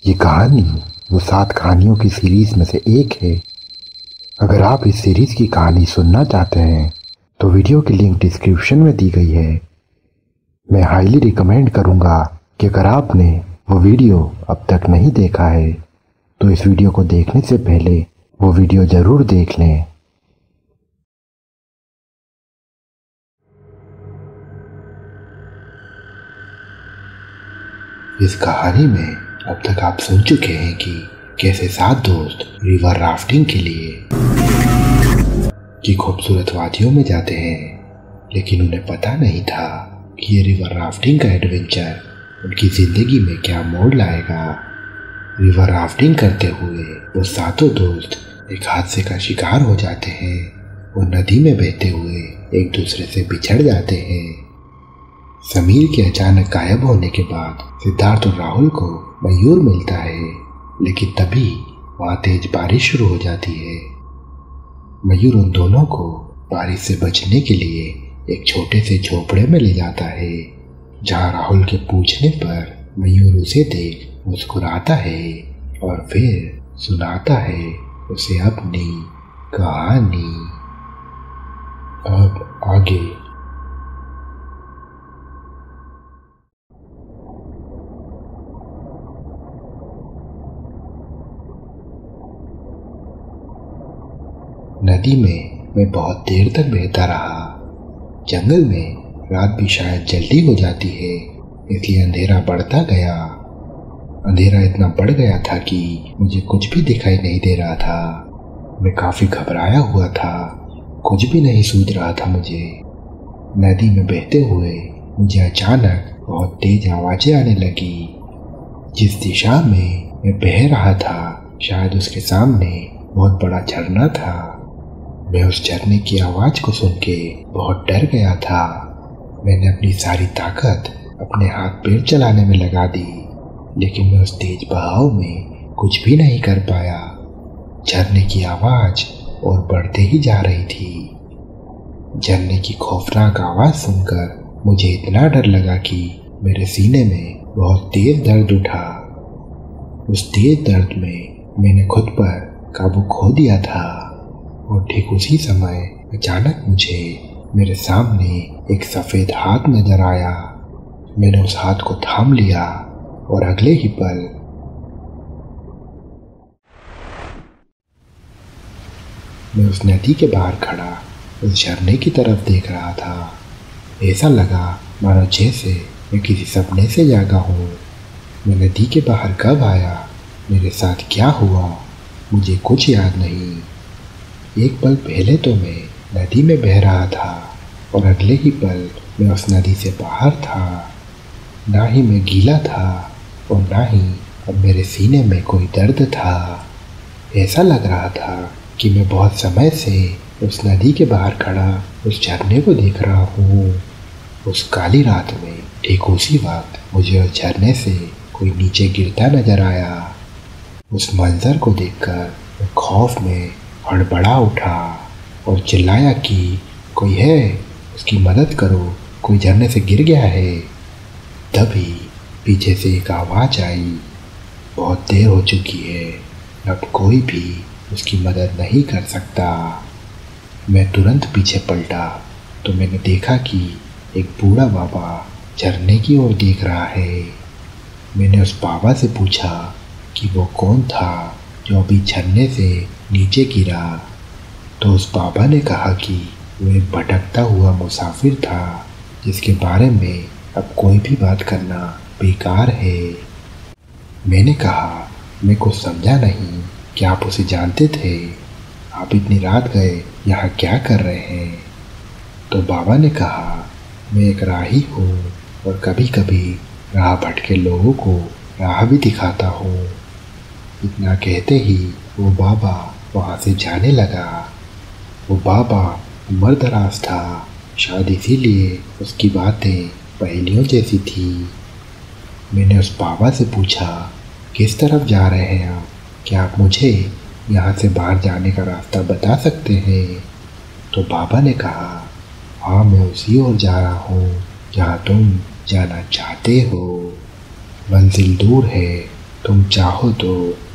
ये कहानी वो 7 कहानियों की सीरीज में से एक है। अगर आप इस सीरीज की कहानी सुनना चाहते हैं तो वीडियो की लिंक डिस्क्रिप्शन में दी गई है। मैं हाईली रिकमेंड करूंगा कि अगर आपने वो वीडियो अब तक नहीं देखा है तो इस वीडियो को देखने से पहले वो वीडियो ज़रूर देख लें। इस कहानी में अब तक आप सुन चुके हैं कि कैसे 7 दोस्त रिवर राफ्टिंग के लिए की खूबसूरत वादियों में जाते हैं, लेकिन उन्हें पता नहीं था कि ये रिवर राफ्टिंग का एडवेंचर उनकी जिंदगी में क्या मोड़ लाएगा। रिवर राफ्टिंग करते हुए वो 7 दोस्त एक हादसे का शिकार हो जाते हैं। वो नदी में बहते हुए एक दूसरे से बिछड़ जाते हैं। समीर के अचानक गायब होने के बाद सिद्धार्थ और राहुल को मयूर मिलता है, लेकिन तभी वहां तेज बारिश शुरू हो जाती है। मयूर उन दोनों को बारिश से बचने के लिए एक छोटे से झोपड़े में ले जाता है, जहां राहुल के पूछने पर मयूर उसे देख मुस्कुराता है और फिर सुनाता है उसे अपनी कहानी। अब आगे। नदी में मैं बहुत देर तक बहता रहा। जंगल में रात भी शायद जल्दी हो जाती है, इसलिए अंधेरा बढ़ता गया। अंधेरा इतना बढ़ गया था कि मुझे कुछ भी दिखाई नहीं दे रहा था। मैं काफी घबराया हुआ था, कुछ भी नहीं सूझ रहा था मुझे। नदी में बहते हुए मुझे अचानक बहुत तेज आवाजें आने लगी। जिस दिशा में मैं बह रहा था शायद उसके सामने बहुत बड़ा झरना था। मैं उस झरने की आवाज को सुन के बहुत डर गया था। मैंने अपनी सारी ताकत अपने हाथ पैर चलाने में लगा दी, लेकिन मैं उस तेज बहाव में कुछ भी नहीं कर पाया। झरने की आवाज और बढ़ते ही जा रही थी। झरने की खौफनाक आवाज सुनकर मुझे इतना डर लगा कि मेरे सीने में बहुत तेज दर्द उठा। उस तेज दर्द में मैंने खुद पर काबू खो दिया था और ठीक उसी समय अचानक मुझे मेरे सामने एक सफेद हाथ नजर आया। मैंने उस हाथ को थाम लिया और अगले ही पल मैं उस नदी के बाहर खड़ा उस झरने की तरफ देख रहा था। ऐसा लगा मानो जैसे मैं किसी सपने से जागा हूँ। मैं नदी के बाहर कब आया, मेरे साथ क्या हुआ, मुझे कुछ याद नहीं। एक पल पहले तो मैं नदी में बह रहा था और अगले ही पल मैं उस नदी से बाहर था। ना ही मैं गीला था और ना ही अब मेरे सीने में कोई दर्द था। ऐसा लग रहा था कि मैं बहुत समय से उस नदी के बाहर खड़ा उस झरने को देख रहा हूँ। उस काली रात में ठीक उसी वक्त मुझे उस झरने से कोई नीचे गिरता नजर आया। उस मंजर को देखकर मैं खौफ में हड़बड़ा उठा और चिल्लाया कि कोई है, उसकी मदद करो, कोई झरने से गिर गया है। तभी पीछे से एक आवाज़ आई, बहुत देर हो चुकी है, अब कोई भी उसकी मदद नहीं कर सकता। मैं तुरंत पीछे पलटा तो मैंने देखा कि एक बूढ़ा बाबा झरने की ओर देख रहा है। मैंने उस बाबा से पूछा कि वो कौन था जो अभी झरने से नीचे गिरा। तो उस बाबा ने कहा कि वो एक भटकता हुआ मुसाफिर था, जिसके बारे में अब कोई भी बात करना बेकार है। मैंने कहा, मैं कुछ समझा नहीं, क्या आप उसे जानते थे? आप इतनी रात गए यहाँ क्या कर रहे हैं? तो बाबा ने कहा, मैं एक राही हूँ और कभी कभी राह भटके लोगों को राह भी दिखाता हूँ। इतना कहते ही वो बाबा वहाँ से जाने लगा। वो बाबा उम्रदराज था, शायद इसीलिए उसकी बातें पहेलियों जैसी थी। मैंने उस बाबा से पूछा, किस तरफ जा रहे हैं आप? क्या आप मुझे यहाँ से बाहर जाने का रास्ता बता सकते हैं? तो बाबा ने कहा, हाँ, मैं उसी ओर जा रहा हूँ जहाँ तुम जाना चाहते हो। मंजिल दूर है, तुम चाहो तो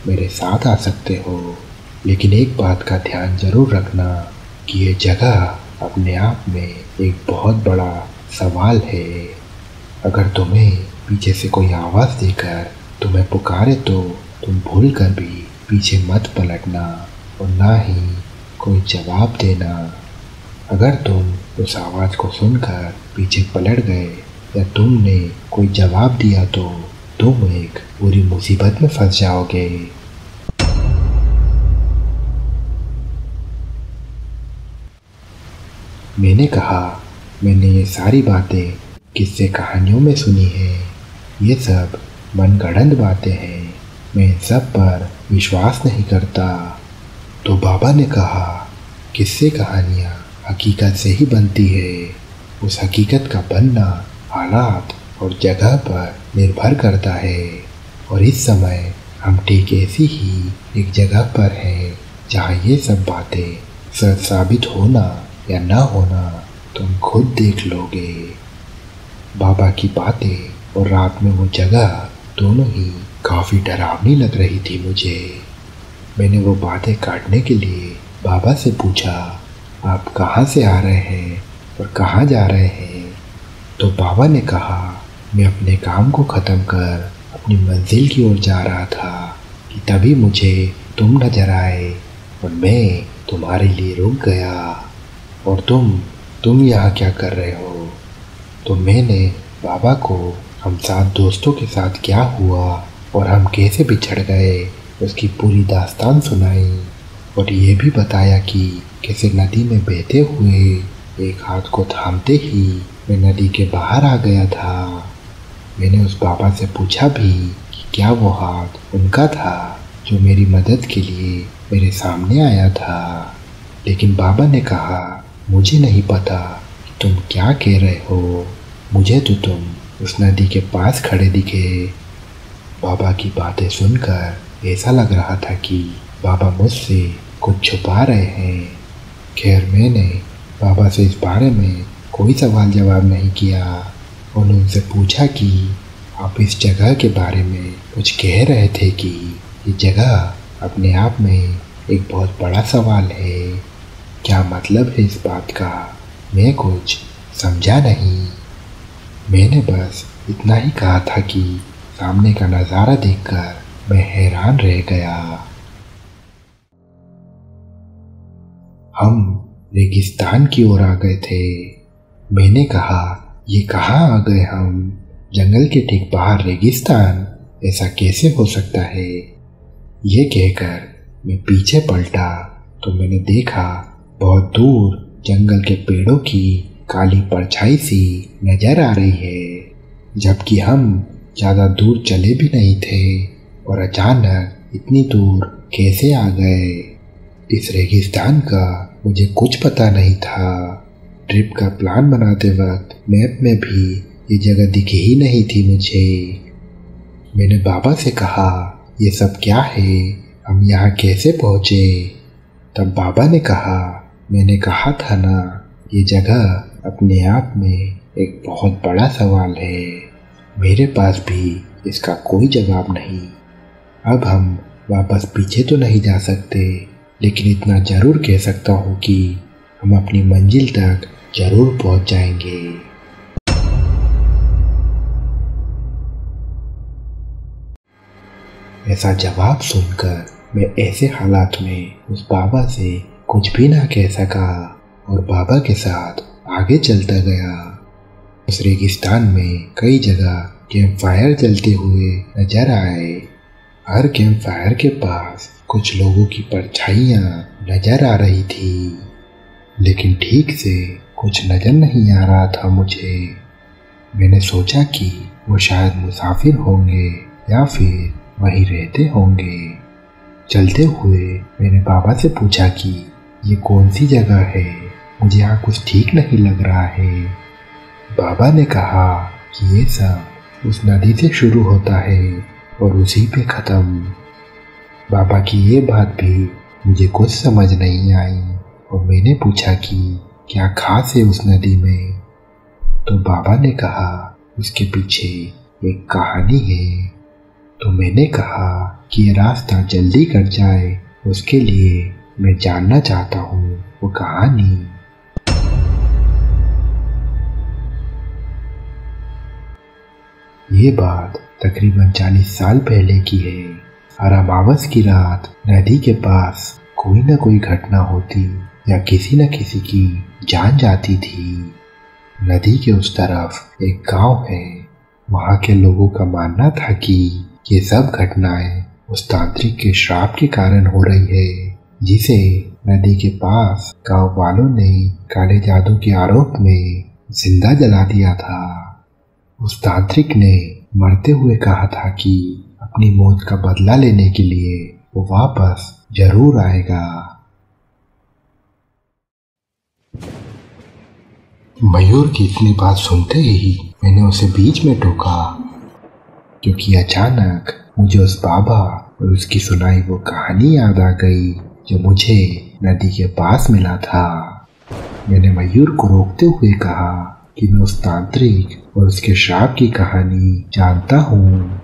मेरे साथ आ सकते हो, लेकिन एक बात का ध्यान जरूर रखना कि ये जगह अपने आप में एक बहुत बड़ा सवाल है। अगर तुम्हें पीछे से कोई आवाज़ देकर तुम्हें पुकारे तो तुम भूल कर भी पीछे मत पलटना और ना ही कोई जवाब देना। अगर तुम उस आवाज़ को सुनकर पीछे पलट गए या तुमने कोई जवाब दिया तो तुम एक बुरी मुसीबत में फंस जाओगे। मैंने कहा, मैंने ये सारी बातें किस्से कहानियों में सुनी है, ये सब मनगढ़ंत बातें हैं, मैं इन सब पर विश्वास नहीं करता। तो बाबा ने कहा, किस्से कहानियाँ हकीकत से ही बनती है, उस हकीकत का बनना हालात और जगह पर निर्भर करता है, और इस समय हम ठीक ऐसी ही एक जगह पर हैं जहाँ ये सब बातें सच साबित होना या ना होना तुम खुद देख लोगे। बाबा की बातें और रात में वो जगह दोनों ही काफ़ी डरावनी लग रही थी मुझे। मैंने वो बातें काटने के लिए बाबा से पूछा, आप कहाँ से आ रहे हैं और कहाँ जा रहे हैं? तो बाबा ने कहा, मैं अपने काम को ख़त्म कर अपनी मंजिल की ओर जा रहा था कि तभी मुझे तुम नजर आए और मैं तुम्हारे लिए रुक गया। और तुम यहाँ क्या कर रहे हो? तो मैंने बाबा को हम 7 दोस्तों के साथ क्या हुआ और हम कैसे बिछड़ गए उसकी पूरी दास्तान सुनाई, और ये भी बताया कि कैसे नदी में बहते हुए एक हाथ को थामते ही मैं नदी के बाहर आ गया था। मैंने उस बाबा से पूछा भी कि क्या वो हाथ उनका था जो मेरी मदद के लिए मेरे सामने आया था, लेकिन बाबा ने कहा, मुझे नहीं पता कि तुम क्या कह रहे हो, मुझे तो तुम उस नदी के पास खड़े दिखे। बाबा की बातें सुनकर ऐसा लग रहा था कि बाबा मुझसे कुछ छुपा रहे हैं। खैर, मैंने बाबा से इस बारे में कोई सवाल जवाब नहीं किया और उनसे पूछा कि आप इस जगह के बारे में कुछ कह रहे थे कि ये जगह अपने आप में एक बहुत बड़ा सवाल है, क्या मतलब है इस बात का? मैं कुछ समझा नहीं। मैंने बस इतना ही कहा था कि सामने का नज़ारा देखकर मैं हैरान रह गया। हम रेगिस्तान की ओर आ गए थे। मैंने कहा, ये कहाँ आ गए हम? जंगल के ठीक बाहर रेगिस्तान, ऐसा कैसे हो सकता है? ये कहकर मैं पीछे पलटा तो मैंने देखा बहुत दूर जंगल के पेड़ों की काली परछाई सी नजर आ रही है, जबकि हम ज़्यादा दूर चले भी नहीं थे और अचानक इतनी दूर कैसे आ गए। इस रेगिस्तान का मुझे कुछ पता नहीं था। ट्रिप का प्लान बनाते वक्त मैप में भी ये जगह दिखी ही नहीं थी मुझे। मैंने बाबा से कहा, ये सब क्या है, हम यहाँ कैसे पहुँचे? तब बाबा ने कहा, मैंने कहा था ना, ये जगह अपने आप में एक बहुत बड़ा सवाल है, मेरे पास भी इसका कोई जवाब नहीं। अब हम वापस पीछे तो नहीं जा सकते, लेकिन इतना ज़रूर कह सकता हूँ कि हम अपनी मंजिल तक ज़रूर पहुँच जाएंगे। ऐसा जवाब सुनकर मैं ऐसे हालात में उस बाबा से कुछ भी ना कह सका और बाबा के साथ आगे चलता गया। उस रेगिस्तान में कई जगह कैंप फायर जलते हुए नजर आए। हर कैंप फायर के पास कुछ लोगों की परछाइयाँ नजर आ रही थी, लेकिन ठीक से कुछ नजर नहीं आ रहा था मुझे। मैंने सोचा कि वो शायद मुसाफिर होंगे या फिर वहीं रहते होंगे। चलते हुए मैंने बाबा से पूछा कि ये कौन सी जगह है, मुझे यहाँ कुछ ठीक नहीं लग रहा है। बाबा ने कहा कि ये सब उस नदी से शुरू होता है और उसी पे ख़त्म। बाबा की ये बात भी मुझे कुछ समझ नहीं आई और मैंने पूछा कि क्या खास है उस नदी में। तो बाबा ने कहा उसके पीछे एक कहानी है। तो मैंने कहा कि ये रास्ता जल्दी कट जाए उसके लिए मैं जानना चाहता हूँ वो कहानी। ये बात तकरीबन 40 साल पहले की है। हर अमावस की रात नदी के पास कोई न कोई घटना होती या किसी न किसी की जान जाती थी। नदी के उस तरफ एक गांव है। वहां के लोगों का मानना था कि ये सब घटनाएं उस तांत्रिक के श्राप के कारण हो रही है, जिसे नदी के पास गांव वालों ने काले जादू के आरोप में जिंदा जला दिया था। उस तांत्रिक ने मरते हुए कहा था कि अपनी मौत का बदला लेने के लिए वो वापस जरूर आएगा। मयूर की इतनी बात सुनते ही मैंने उसे बीच में टोका, क्योंकि अचानक मुझे उस बाबा और उसकी सुनाई वो कहानी याद आ गई जो मुझे नदी के पास मिला था। मैंने मयूर को रोकते हुए कहा कि मैं उस तांत्रिक और उसके श्राप की कहानी जानता हूँ।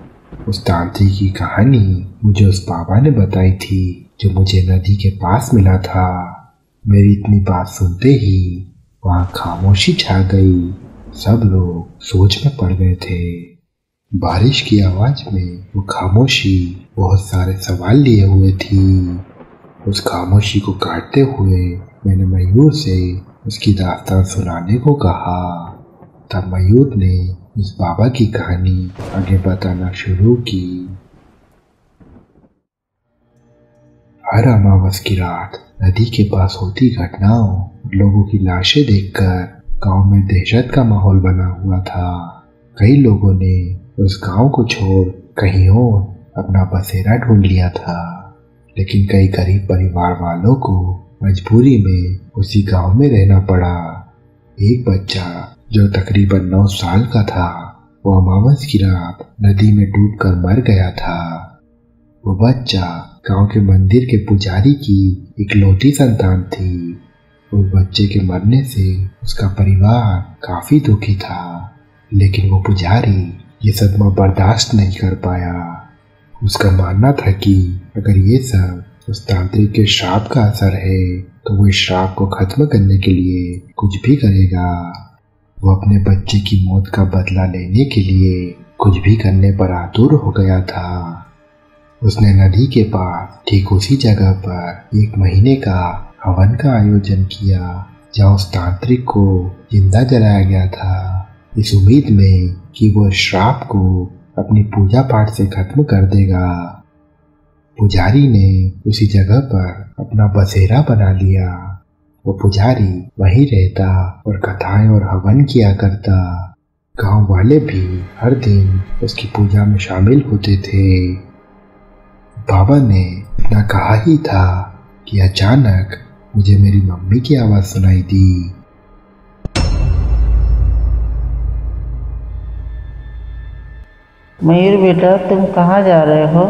उस तांत्रिक की कहानी मुझे उस बाबा ने बताई थी जो मुझे नदी के पास मिला था। मेरी इतनी बात सुनते ही वहाँ खामोशी छा गई। सब लोग सोच में पड़ गए थे। बारिश की आवाज में वो खामोशी बहुत सारे सवाल लिए हुए थी। उस खामोशी को काटते हुए मैंने मयूर से उसकी दास्तान सुनाने को कहा। तब मयूर ने उस बाबा की कहानी आगे बताना शुरू की। हर अमावस की रात नदी के पास होती घटनाओं, लोगों की लाशें देखकर गांव में दहशत का माहौल बना हुआ था। कई लोगों ने उस गांव को छोड़ कहीं और अपना बसेरा ढूंढ लिया था, लेकिन कई गरीब परिवार वालों को मजबूरी में उसी गांव में रहना पड़ा। एक बच्चा जो तकरीबन 9 साल का था, वो अमावस की रात नदी में डूबकर मर गया था। वो बच्चा गांव के मंदिर के पुजारी की इकलौती संतान थी। उस बच्चे के मरने से उसका परिवार काफी दुखी था, लेकिन वो पुजारी ये सदमा बर्दाश्त नहीं कर पाया। उसका मानना था कि अगर ये सब उस तांत्रिक के श्राप का असर है तो वो इस श्राप को खत्म करने के लिए कुछ भी करेगा। वो अपने बच्चे की मौत का बदला लेने के लिए कुछ भी करने पर आतुर हो गया था। उसने नदी के पास ठीक उसी जगह पर 1 महीने का हवन का आयोजन किया जहाँ उस तांत्रिक को जिंदा जलाया गया था, इस उम्मीद में कि वो श्राप को अपनी पूजा पाठ से खत्म कर देगा। पुजारी ने उसी जगह पर अपना बसेरा बना लिया। वो पुजारी वहीं रहता और कथाएं और हवन किया करता। गांव वाले भी हर दिन उसकी पूजा में शामिल होते थे। बाबा ने इतना कहा ही था कि अचानक मुझे मेरी मम्मी की आवाज सुनाई दी। मयूर बेटा, तुम कहाँ जा रहे हो?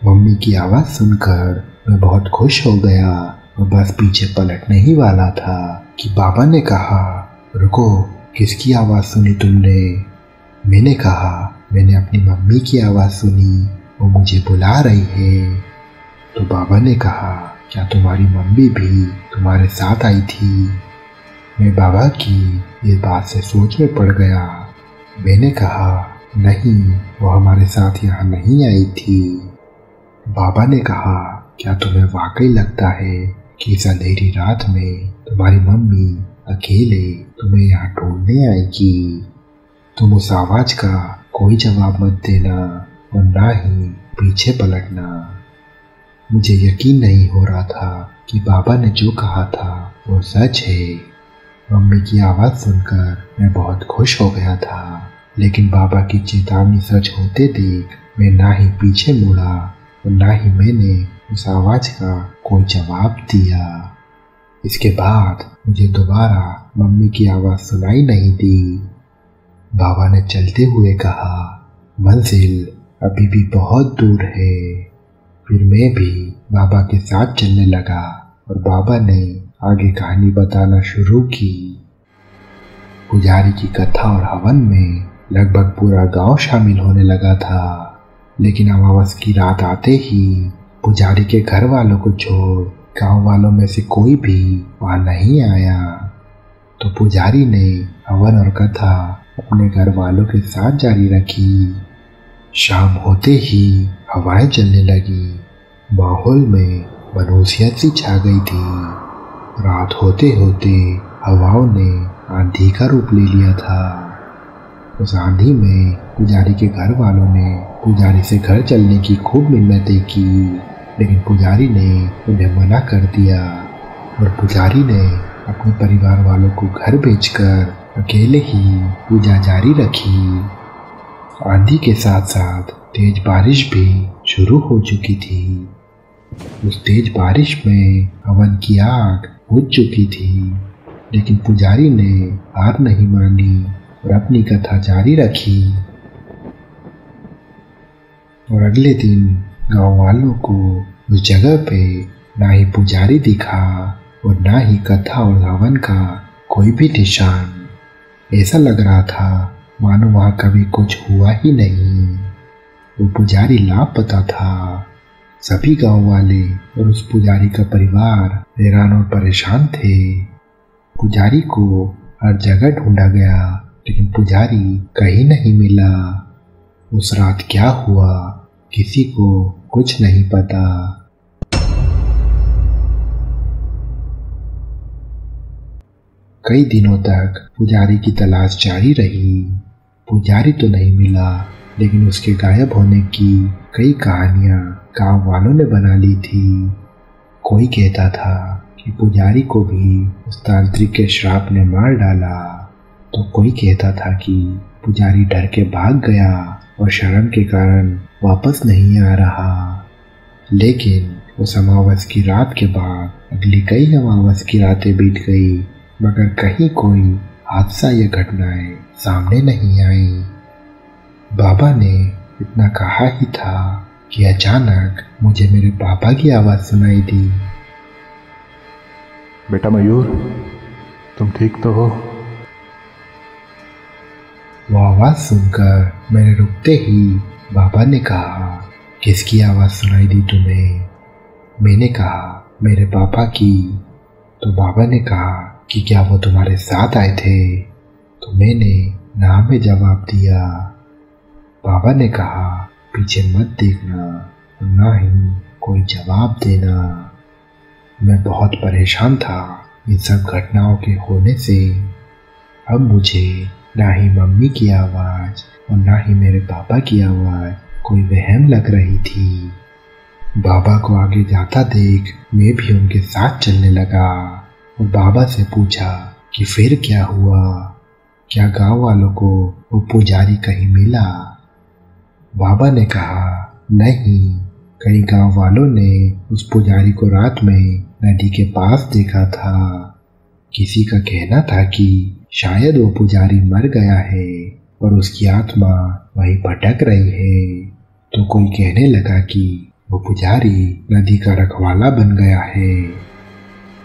मम्मी की आवाज सुनकर मैं बहुत खुश हो गया और बस पीछे पलटने ही वाला था कि बाबा ने कहा, रुको, किसकी आवाज सुनी तुमने? मैंने कहा, मैंने अपनी मम्मी की आवाज सुनी, वो मुझे बुला रही है। तो बाबा ने कहा, क्या तुम्हारी मम्मी भी तुम्हारे साथ आई थी? मैं बाबा की इस बात से सोच में पड़ गया। मैंने कहा, नहीं, वो हमारे साथ यहाँ नहीं आई थी। बाबा ने कहा, क्या तुम्हें वाकई लगता है कि इस अंधेरी रात में तुम्हारी मम्मी अकेले तुम्हें यहाँ ढूंढने आएगी? तुम उस आवाज का कोई जवाब मत देना और ना ही पीछे पलटना। मुझे यकीन नहीं हो रहा था कि बाबा ने जो कहा था वो सच है। मम्मी की आवाज़ सुनकर मैं बहुत खुश हो गया था, लेकिन बाबा की चेतावनी सच होते देख मैं ना ही पीछे मुड़ा और ना ही मैंने उस आवाज़ का कोई जवाब दिया। इसके बाद मुझे दोबारा मम्मी की आवाज़ सुनाई नहीं दी। बाबा ने चलते हुए कहा, मंजिल अभी भी बहुत दूर है। फिर मैं भी बाबा के साथ चलने लगा और बाबा ने आगे कहानी बताना शुरू की। पुजारी की कथा और हवन में लगभग पूरा गांव शामिल होने लगा था। लेकिन अमावस की रात आते ही पुजारी के घर वालों को छोड़ गांव वालों में से कोई भी वहां नहीं आया। तो पुजारी ने हवन और कथा अपने घर वालों के साथ जारी रखी। शाम होते ही हवाएं चलने लगी। माहौल में मनहूसियत सी छा गई थी। रात होते होते हवाओं ने आंधी का रूप ले लिया था। उस आंधी में पुजारी के घर वालों ने पुजारी से घर चलने की खूब मिन्नतें की, लेकिन पुजारी ने उन्हें मना कर दिया और पुजारी ने अपने परिवार वालों को घर भेजकर अकेले ही पूजा जारी रखी। आंधी के साथ साथ तेज बारिश भी शुरू हो चुकी थी। उस तेज बारिश में हवन की आग बुझ चुकी थी, लेकिन पुजारी ने हार नहीं मानी और अपनी कथा जारी रखी। और अगले दिन गांव वालों को उस जगह पे ना ही पुजारी दिखा और ना ही कथा और हवन का कोई भी निशान। ऐसा लग रहा था मानो वहां कभी कुछ हुआ ही नहीं। वो पुजारी लापता था। सभी गांव वाले और उस पुजारी का परिवार हैरान और परेशान थे। पुजारी को हर जगह ढूंढा गया, लेकिन पुजारी कहीं नहीं मिला। उस रात क्या हुआ किसी को कुछ नहीं पता। कई दिनों तक पुजारी की तलाश जारी रही। पुजारी तो नहीं मिला, लेकिन उसके गायब होने की कई कहानियां गांव वालों ने बना ली थी। कोई कहता था कि पुजारी को भी उस तांत्रिक के श्राप ने मार डाला, तो कोई कहता था कि पुजारी डर के भाग गया और शर्म के कारण वापस नहीं आ रहा। लेकिन उस अमावस की रात के बाद अगली कई अमावस की रातें बीत गई, मगर कहीं कोई हादसा या घटनाएं सामने नहीं आई। बाबा ने इतना कहा ही था कि अचानक मुझे मेरे पापा की आवाज सुनाई दी। बेटा मयूर, तुम ठीक तो हो? वो आवाज सुनकर मैंने रुकते ही बाबा ने कहा, किसकी आवाज सुनाई दी तुम्हें? मैंने कहा, मेरे पापा की। तो बाबा ने कहा कि क्या वो तुम्हारे साथ आए थे? तो मैंने ना में जवाब दिया। बाबा ने कहा, पीछे मत देखना और ना ही कोई जवाब देना। मैं बहुत परेशान था इन सब घटनाओं के होने से। अब मुझे ना ही मम्मी की आवाज़ और ना ही मेरे पापा की आवाज़ कोई वहम लग रही थी। बाबा को आगे जाता देख मैं भी उनके साथ चलने लगा और बाबा से पूछा कि फिर क्या हुआ? क्या गांव वालों को वो पुजारी कहीं मिला? बाबा ने कहा, नहीं, कई गांव वालों ने उस पुजारी को रात में नदी के पास देखा था। किसी का कहना था कि शायद वो पुजारी मर गया है और उसकी आत्मा वहीं भटक रही है। तो कोई कहने लगा कि वो पुजारी नदी का रखवाला बन गया है।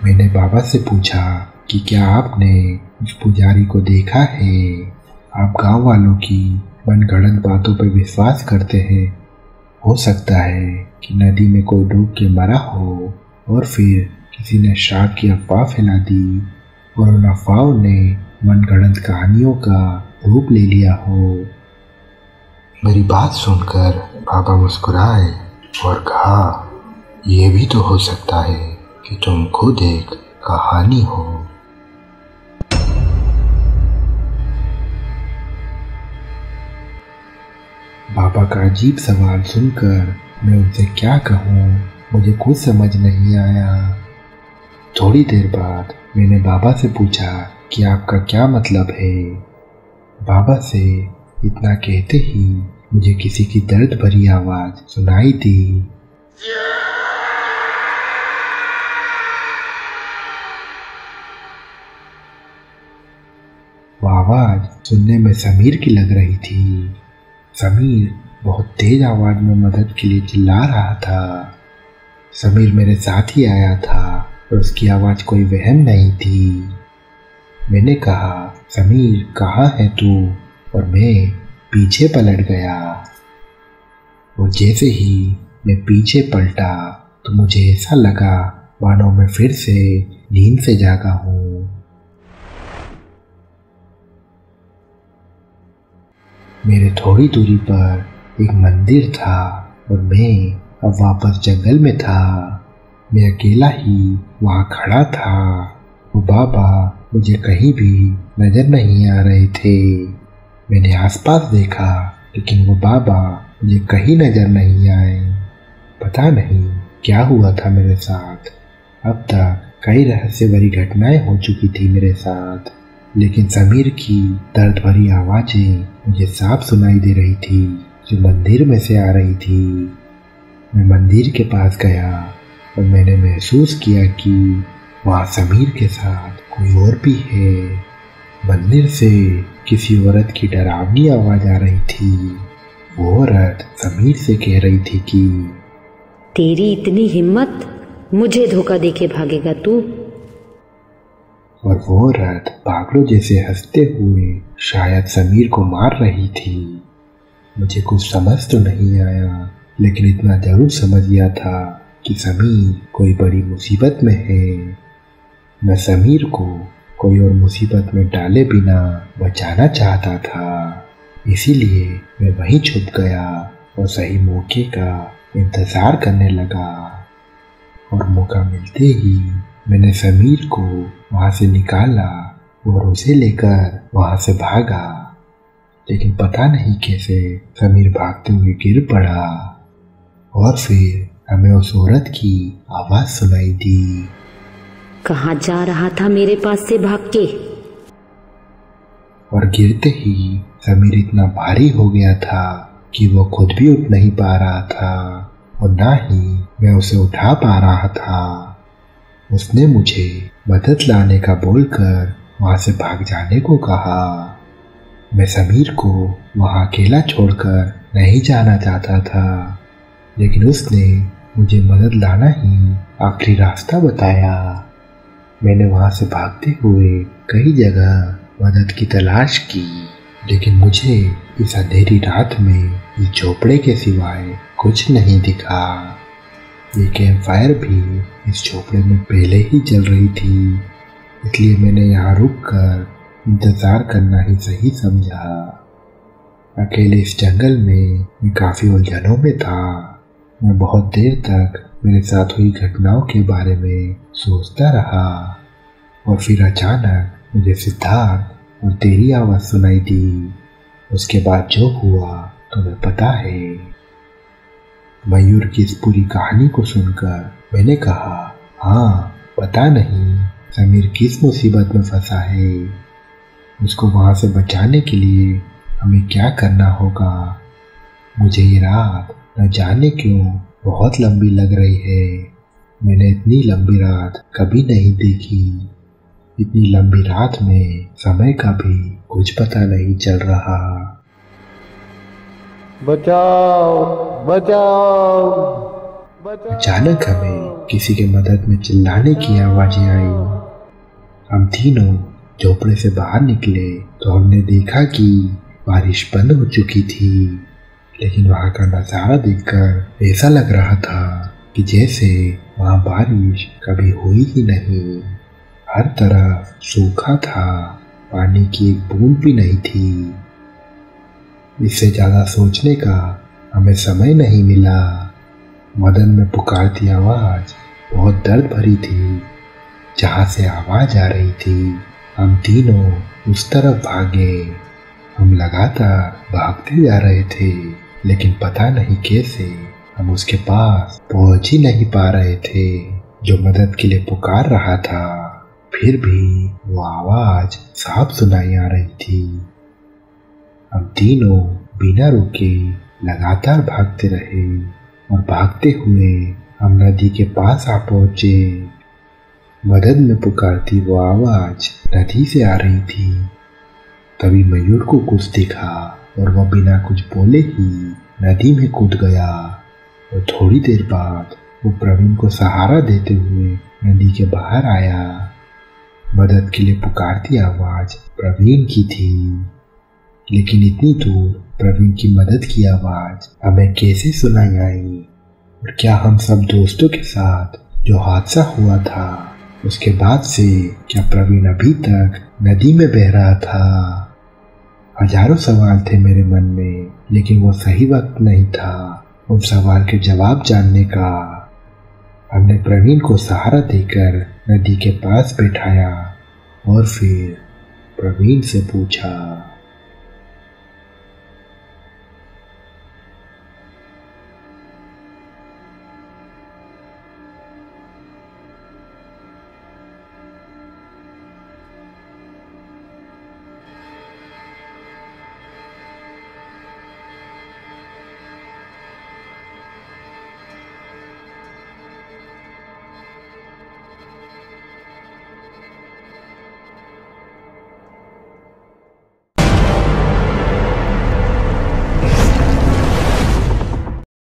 मैंने बाबा से पूछा कि क्या आपने उस पुजारी को देखा है? आप गांव वालों की मनगढ़ंत बातों पर विश्वास करते हैं। हो सकता है कि नदी में कोई डूब के मरा हो और फिर किसी ने श्राप की अफवाह फैला दी और उन अफवाहों ने मनगढ़ंत कहानियों का रूप ले लिया हो। मेरी बात सुनकर बाबा मुस्कुराए और कहा, यह भी तो हो सकता है कि तुम खुद एक कहानी हो। बाबा का अजीब सवाल सुनकर मैं उनसे क्या कहूँ, मुझे कुछ समझ नहीं आया। थोड़ी देर बाद मैंने बाबा से पूछा कि आपका क्या मतलब है? बाबा से इतना कहते ही मुझे किसी की दर्द भरी आवाज सुनाई दी। वो आवाज सुनने में समीर की लग रही थी। समीर बहुत तेज आवाज में मदद के लिए चिल्ला रहा था। समीर मेरे साथ ही आया था और उसकी आवाज कोई वहम नहीं थी। मैंने कहा, समीर कहाँ है तू और मैं पीछे पलट गया। और जैसे ही मैं पीछे पलटा तो मुझे ऐसा लगा मानो मैं फिर से नींद से जागा हूँ। मेरे थोड़ी दूरी पर एक मंदिर था और मैं अब वापस जंगल में था। मैं अकेला ही वहाँ खड़ा था। वो बाबा मुझे कहीं भी नजर नहीं आ रहे थे। मैंने आसपास देखा लेकिन वो बाबा मुझे कहीं नजर नहीं आए। पता नहीं क्या हुआ था मेरे साथ। अब तक कई रहस्य भरी घटनाएं हो चुकी थी मेरे साथ, लेकिन समीर की दर्द भरी आवाजें मुझे साफ सुनाई दे रही थी जो मंदिर में से आ रही थी। मैं मंदिर के पास गया और मैंने महसूस किया कि वहाँ समीर के साथ कोई और भी है। मंदिर से किसी औरत की डरावनी आवाज आ रही थी। वो औरत समीर से कह रही थी कि तेरी इतनी हिम्मत, मुझे धोखा देके भागेगा तू। और वो औरत पागलों जैसे हंसते हुए शायद समीर को मार रही थी। मुझे कुछ समझ तो नहीं आया, लेकिन इतना जरूर समझ गया था कि समीर कोई बड़ी मुसीबत में है। मैं समीर को कोई और मुसीबत में डाले बिना बचाना चाहता था, इसीलिए मैं वहीं छुप गया और सही मौके का इंतजार करने लगा। और मौका मिलते ही मैंने समीर को वहां से निकाला और उसे लेकर वहां से भागा। लेकिन पता नहीं कैसे समीर भागते हुए गिर पड़ा और फिर हमें उस औरत की आवाज सुनाई दी। कहाँ जा रहा था मेरे पास से भाग के? और गिरते ही समीर इतना भारी हो गया था कि वो खुद भी उठ नहीं पा रहा था और ना ही मैं उसे उठा पा रहा था। उसने मुझे मदद लाने का बोलकर वहां से भाग जाने को कहा। मैं समीर को वहां अकेला छोड़कर नहीं जाना चाहता था, लेकिन उसने मुझे मदद लाना ही आखिरी रास्ता बताया। मैंने वहां से भागते हुए कई जगह मदद की तलाश की, लेकिन मुझे इस अंधेरी रात में इस झोपड़े के सिवाय कुछ नहीं दिखा। ये कैंप फायर भी इस झोपड़े में पहले ही जल रही थी, इसलिए मैंने यहाँ रुककर इंतजार करना ही सही समझा। अकेले इस जंगल में मैं काफी उलझनों में था। मैं बहुत देर तक मेरे साथ हुई घटनाओं के बारे में सोचता रहा और फिर अचानक मुझे सिद्धार्थ और तेरी आवाज सुनाई दी। उसके बाद जो हुआ तुम्हें पता है। मयूर की इस पूरी कहानी को सुनकर मैंने कहा, हाँ, पता नहीं समीर किस मुसीबत में फंसा है। उसको वहां से बचाने के लिए हमें क्या करना होगा। मुझे ये रात न जाने क्यों बहुत लंबी लग रही है। मैंने इतनी लंबी रात कभी नहीं देखी। इतनी लंबी रात में समय का भी कुछ पता नहीं चल रहा। बचाओ बचाओ बचाओ। अचानक हमें किसी के मदद में चिल्लाने की आवाजें आई। हम तीनों झोपड़े से बाहर निकले तो हमने देखा कि बारिश बंद हो चुकी थी, लेकिन वहां का नजारा देखकर ऐसा लग रहा था कि जैसे वहां बारिश कभी हुई ही नहीं। हर तरफ सूखा था, पानी की एक बूंद भी नहीं थी। इससे ज्यादा सोचने का हमें समय नहीं मिला। मदन में पुकारती आवाज बहुत दर्द भरी थी। जहां से आवाज आ रही थी हम तीनों उस तरफ भागे। हम लगातार भागते जा रहे थे, लेकिन पता नहीं कैसे हम उसके पास पहुंच ही नहीं पा रहे थे जो मदद के लिए पुकार रहा था। फिर भी वो आवाज साफ सुनाई आ रही थी। हम तीनों बिना रुके लगातार भागते रहे और भागते हुए हम नदी के पास आ पहुंचे। मदद में पुकारती वो आवाज नदी से आ रही थी। तभी मयूर को कुछ दिखा और वह बिना कुछ बोले ही नदी में कूद गया और थोड़ी देर बाद वो प्रवीण को सहारा देते हुए नदी के बाहर आया। मदद के लिए पुकारती आवाज प्रवीण की थी। लेकिन इतनी दूर प्रवीण की मदद की आवाज हमें कैसे सुनाई आई? और क्या हम सब दोस्तों के साथ जो हादसा हुआ था उसके बाद से क्या प्रवीण अभी तक नदी में बह रहा था? हजारों सवाल थे मेरे मन में, लेकिन वो सही वक्त नहीं था उन सवाल के जवाब जानने का। हमने प्रवीण को सहारा देकर नदी के पास बैठाया और फिर प्रवीण से पूछा,